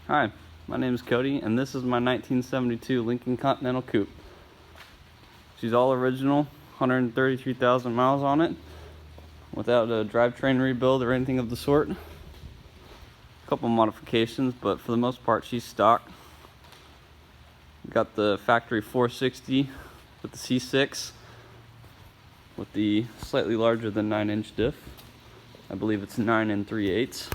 Hi, my name is Cody, and this is my 1972 Lincoln Continental Coupe. She's all original, 133,000 miles on it, without a drivetrain rebuild or anything of the sort. A couple modifications, but for the most part, she's stock. Got the factory 460 with the C6, with the slightly larger than 9-inch diff. I believe it's 9 3/8.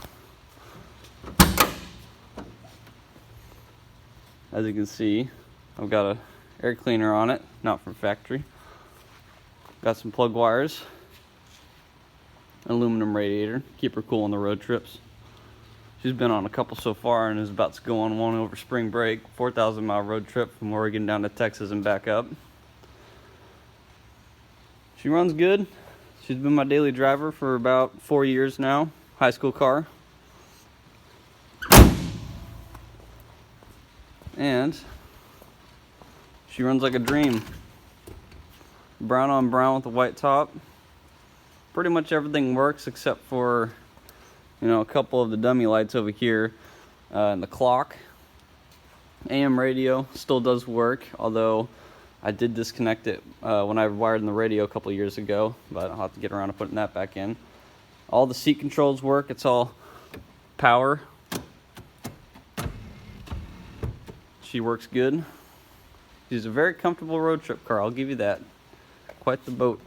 As you can see, I've got a air cleaner on it, not from factory. Got some plug wires, an aluminum radiator, keep her cool on the road trips. She's been on a couple so far and is about to go on one over spring break, 4,000-mile road trip from Oregon down to Texas and back up. She runs good. She's been my daily driver for about 4 years now, high school car. And she runs like a dream. Brown on brown with a white top. Pretty much everything works except for, a couple of the dummy lights over here and the clock. AM radio still does work, although I did disconnect it when I wired in the radio a couple of years ago, but I'll have to get around to putting that back in. All the seat controls work. It's all power. She works good. She's a very comfortable road trip car, I'll give you that. Quite the boat.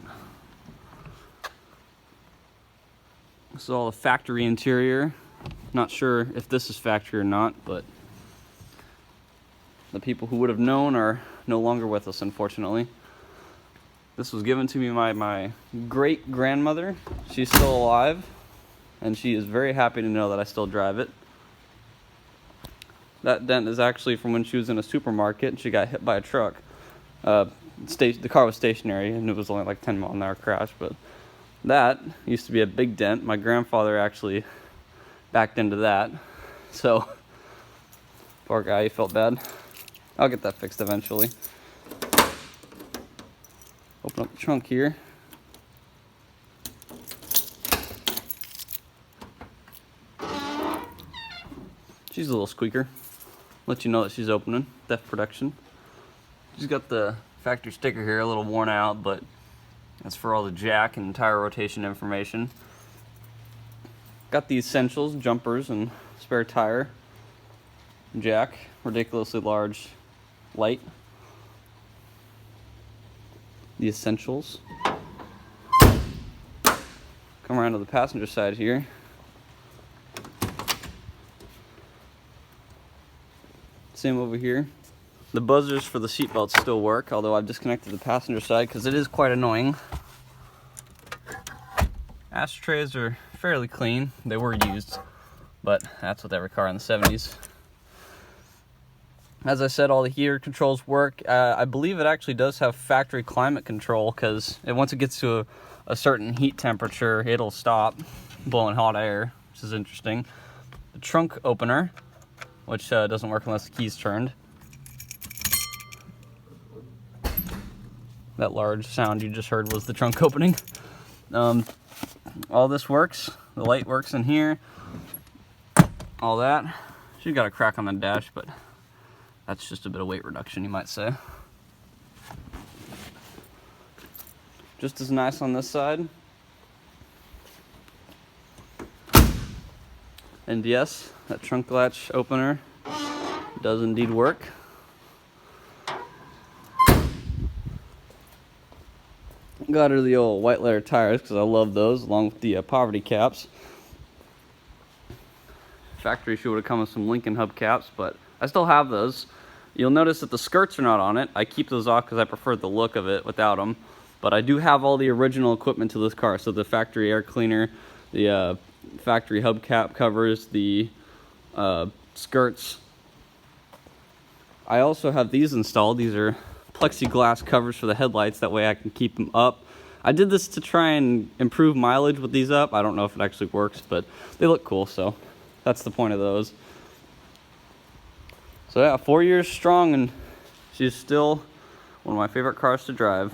This is all the factory interior. Not sure if this is factory or not, but the people who would have known are no longer with us, unfortunately. This was given to me by my great-grandmother. She's still alive, and she is very happy to know that I still drive it. That dent is actually from when she was in a supermarket and she got hit by a truck. The car was stationary and it was only like 10-mile-an-hour crash, but that used to be a big dent. My grandfather actually backed into that. So, poor guy, he felt bad. I'll get that fixed eventually. Open up the trunk here. She's a little squeaker. Let you know that she's opening. Theft protection. She's got the factory sticker here, a little worn out, but that's for all the jack and tire rotation information. Got the essentials, jumpers and spare tire. Jack, ridiculously large light. The essentials. Come around to the passenger side here. Same over here. The buzzers for the seatbelts still work, although I've disconnected the passenger side because it is quite annoying. Ashtrays are fairly clean. They were used, but that's with every car in the 70s. As I said, all the heater controls work. I believe it actually does have factory climate control because once it gets to a certain heat temperature, it'll stop blowing hot air, which is interesting. The trunk opener, which doesn't work unless the key's turned. That large sound you just heard was the trunk opening. All this works. The light works in here. All that. She's got a crack on the dash, but that's just a bit of weight reduction, you might say. Just as nice on this side. And yes, that trunk latch opener does indeed work. Got her the old white letter tires because I love those, along with the poverty caps. Factory she would have come with some Lincoln hubcaps, but I still have those. You'll notice that the skirts are not on it. I keep those off because I prefer the look of it without them. But I do have all the original equipment to this car. So the factory air cleaner, the factory hubcap covers, the skirts. I also have these installed. These are plexiglass covers for the headlights. That way I can keep them up. I did this to try and improve mileage with these up. I don't know if it actually works, but they look cool, so that's the point of those. So yeah, 4 years strong, and she's still one of my favorite cars to drive.